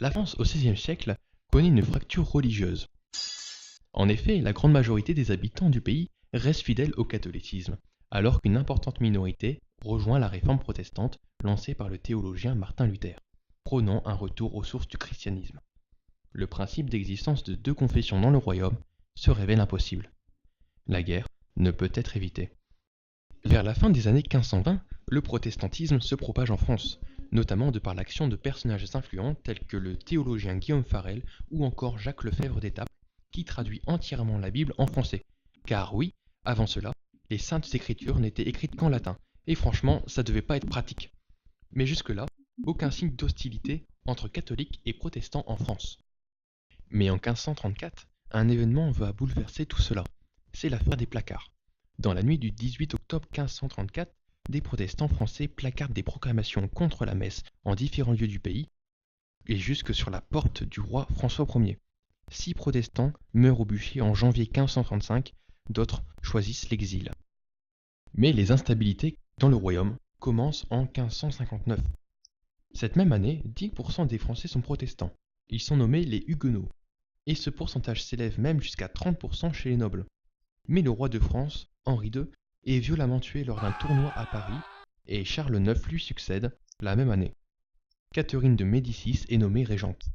La France au XVIe siècle connaît une fracture religieuse. En effet, la grande majorité des habitants du pays reste fidèle au catholicisme, alors qu'une importante minorité rejoint la réforme protestante lancée par le théologien Martin Luther, prônant un retour aux sources du christianisme. Le principe d'existence de deux confessions dans le royaume se révèle impossible. La guerre ne peut être évitée. Vers la fin des années 1520, le protestantisme se propage en France, notamment de par l'action de personnages influents tels que le théologien Guillaume Farel ou encore Jacques Lefebvre d'Étaples, qui traduit entièrement la Bible en français. Car oui, avant cela, les Saintes Écritures n'étaient écrites qu'en latin, et franchement, ça devait pas être pratique. Mais jusque-là, aucun signe d'hostilité entre catholiques et protestants en France. Mais en 1534, un événement va bouleverser tout cela. C'est l'affaire des placards. Dans la nuit du 18 octobre 1534, des protestants français placardent des proclamations contre la messe en différents lieux du pays, et jusque sur la porte du roi François Ier. 6 protestants meurent au bûcher en janvier 1535, d'autres choisissent l'exil. Mais les instabilités dans le royaume commencent en 1559. Cette même année, 10% des Français sont protestants. Ils sont nommés les Huguenots. Et ce pourcentage s'élève même jusqu'à 30% chez les nobles. Mais le roi de France, Henri II, est violemment tué lors d'un tournoi à Paris, et Charles IX lui succède la même année. Catherine de Médicis est nommée régente.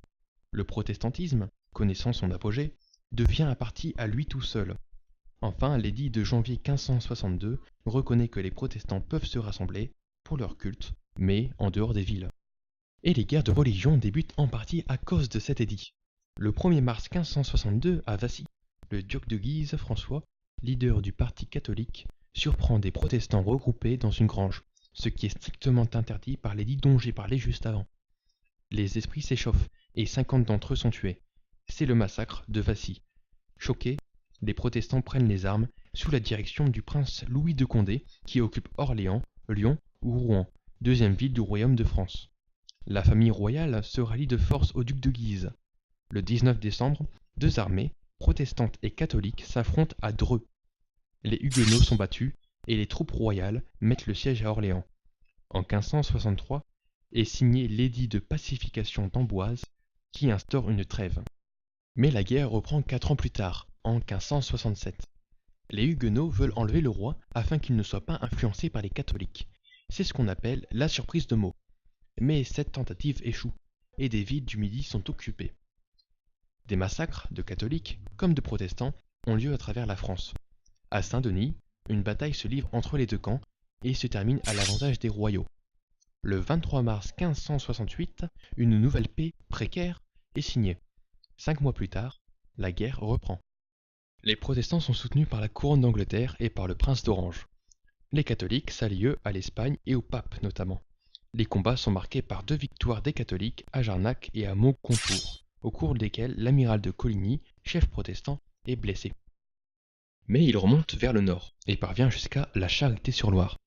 Le protestantisme, connaissant son apogée, devient un parti à lui tout seul. Enfin, l'édit de janvier 1562 reconnaît que les protestants peuvent se rassembler pour leur culte, mais en dehors des villes. Et les guerres de religion débutent en partie à cause de cet édit. Le 1er mars 1562, à Vassy, le duc de Guise, François, leader du parti catholique, surprend des protestants regroupés dans une grange, ce qui est strictement interdit par l'édit d'Angers parlé juste avant. Les esprits s'échauffent et 50 d'entre eux sont tués. C'est le massacre de Vassy. Choqués, les protestants prennent les armes sous la direction du prince Louis de Condé qui occupe Orléans, Lyon ou Rouen, deuxième ville du royaume de France. La famille royale se rallie de force au duc de Guise. Le 19 décembre, deux armées, protestantes et catholiques, s'affrontent à Dreux. Les Huguenots sont battus et les troupes royales mettent le siège à Orléans. En 1563 est signé l'édit de pacification d'Amboise qui instaure une trêve. Mais la guerre reprend 4 ans plus tard, en 1567. Les Huguenots veulent enlever le roi afin qu'il ne soit pas influencé par les catholiques. C'est ce qu'on appelle la surprise de Meaux. Mais cette tentative échoue, et des villes du Midi sont occupées. Des massacres de catholiques comme de protestants ont lieu à travers la France. À Saint-Denis, une bataille se livre entre les deux camps et se termine à l'avantage des royaux. Le 23 mars 1568, une nouvelle paix précaire est signée. 5 mois plus tard, la guerre reprend. Les protestants sont soutenus par la couronne d'Angleterre et par le prince d'Orange. Les catholiques s'allient eux à l'Espagne et au pape notamment. Les combats sont marqués par 2 victoires des catholiques à Jarnac et à Maucontour, au cours desquelles l'amiral de Coligny, chef protestant, est blessé. Mais il remonte vers le nord et parvient jusqu'à la Charité-sur-Loire.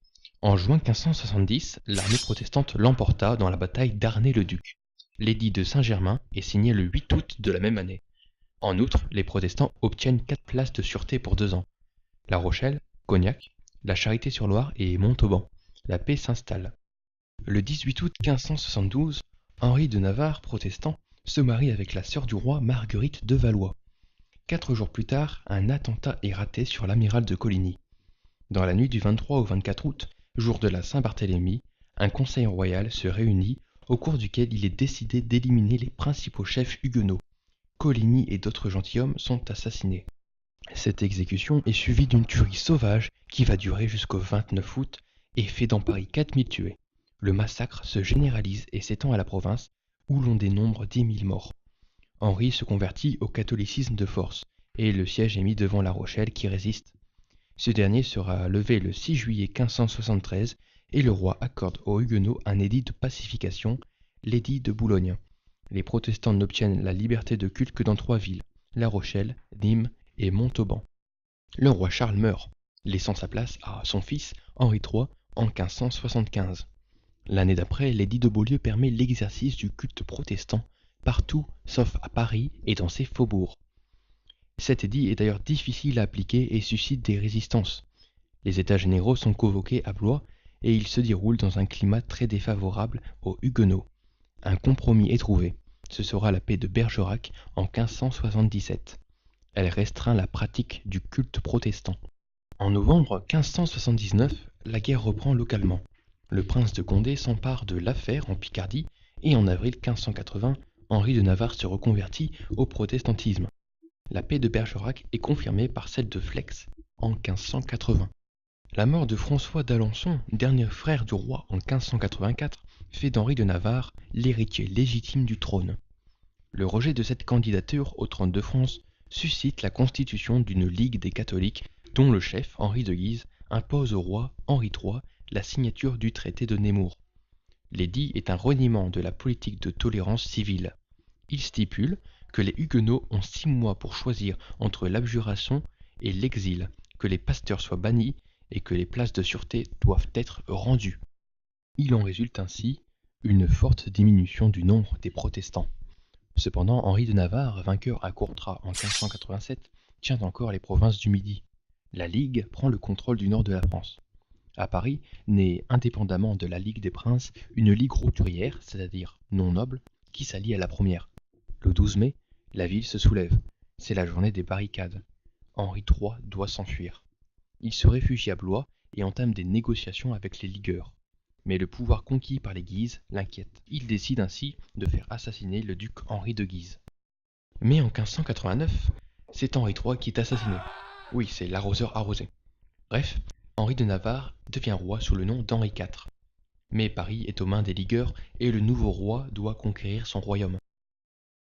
En juin 1570, l'armée protestante l'emporta dans la bataille d'Arnay-le-Duc. L'édit de Saint-Germain est signé le 8 août de la même année. En outre, les protestants obtiennent 4 places de sûreté pour 2 ans. La Rochelle, Cognac, la Charité-sur-Loire et Montauban. La paix s'installe. Le 18 août 1572, Henri de Navarre, protestant, se marie avec la sœur du roi Marguerite de Valois. 4 jours plus tard, un attentat est raté sur l'amiral de Coligny. Dans la nuit du 23 au 24 août, jour de la Saint-Barthélemy, un conseil royal se réunit au cours duquel il est décidé d'éliminer les principaux chefs huguenots. Coligny et d'autres gentilshommes sont assassinés. Cette exécution est suivie d'une tuerie sauvage qui va durer jusqu'au 29 août et fait dans Paris 4000 tués. Le massacre se généralise et s'étend à la province où l'on dénombre 10 000 morts. Henri se convertit au catholicisme de force et le siège est mis devant La Rochelle qui résiste. Ce dernier sera levé le 6 juillet 1573 et le roi accorde aux Huguenots un édit de pacification, l'édit de Boulogne. Les protestants n'obtiennent la liberté de culte que dans 3 villes, La Rochelle, Nîmes et Montauban. Le roi Charles meurt, laissant sa place à son fils Henri III en 1575. L'année d'après, l'édit de Beaulieu permet l'exercice du culte protestant partout sauf à Paris et dans ses faubourgs. Cet édit est d'ailleurs difficile à appliquer et suscite des résistances. Les États généraux sont convoqués à Blois et ils se déroulent dans un climat très défavorable aux Huguenots. Un compromis est trouvé. Ce sera la paix de Bergerac en 1577. Elle restreint la pratique du culte protestant. En novembre 1579, la guerre reprend localement. Le prince de Condé s'empare de l'affaire en Picardie et en avril 1580, Henri de Navarre se reconvertit au protestantisme. La paix de Bergerac est confirmée par celle de Flex en 1580. La mort de François d'Alençon, dernier frère du roi en 1584, fait d'Henri de Navarre l'héritier légitime du trône. Le rejet de cette candidature au trône de France suscite la constitution d'une Ligue des catholiques dont le chef, Henri de Guise, impose au roi Henri III la signature du traité de Nemours. L'édit est un reniement de la politique de tolérance civile. Il stipule que les Huguenots ont 6 mois pour choisir entre l'abjuration et l'exil, que les pasteurs soient bannis et que les places de sûreté doivent être rendues. Il en résulte ainsi une forte diminution du nombre des protestants. Cependant, Henri de Navarre, vainqueur à Courtrai en 1587, tient encore les provinces du Midi. La Ligue prend le contrôle du nord de la France. À Paris, naît indépendamment de la Ligue des Princes, une ligue roturière, c'est-à-dire non noble, qui s'allie à la première. Le 12 mai, la ville se soulève. C'est la journée des barricades. Henri III doit s'enfuir. Il se réfugie à Blois et entame des négociations avec les ligueurs. Mais le pouvoir conquis par les Guises l'inquiète. Il décide ainsi de faire assassiner le duc Henri de Guise. Mais en 1589, c'est Henri III qui est assassiné. Oui, c'est l'arroseur arrosé. Bref, Henri de Navarre devient roi sous le nom d'Henri IV. Mais Paris est aux mains des ligueurs et le nouveau roi doit conquérir son royaume.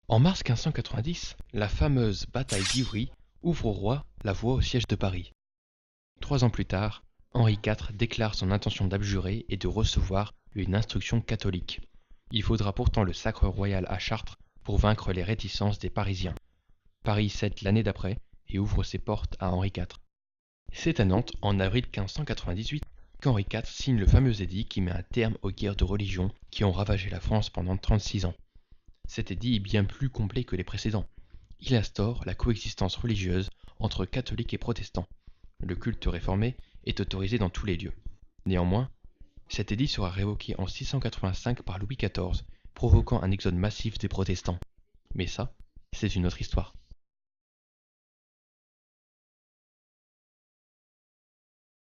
En mars 1590, la fameuse bataille d'Ivry ouvre au roi la voie au siège de Paris. 3 ans plus tard, Henri IV déclare son intention d'abjurer et de recevoir une instruction catholique. Il faudra pourtant le sacre royal à Chartres pour vaincre les réticences des Parisiens. Paris cède l'année d'après et ouvre ses portes à Henri IV. C'est à Nantes, en avril 1598, qu'Henri IV signe le fameux édit qui met un terme aux guerres de religion qui ont ravagé la France pendant 36 ans. Cet édit est bien plus complet que les précédents. Il instaure la coexistence religieuse entre catholiques et protestants. Le culte réformé est autorisé dans tous les lieux. Néanmoins, cet édit sera révoqué en 685 par Louis XIV, provoquant un exode massif des protestants. Mais ça, c'est une autre histoire.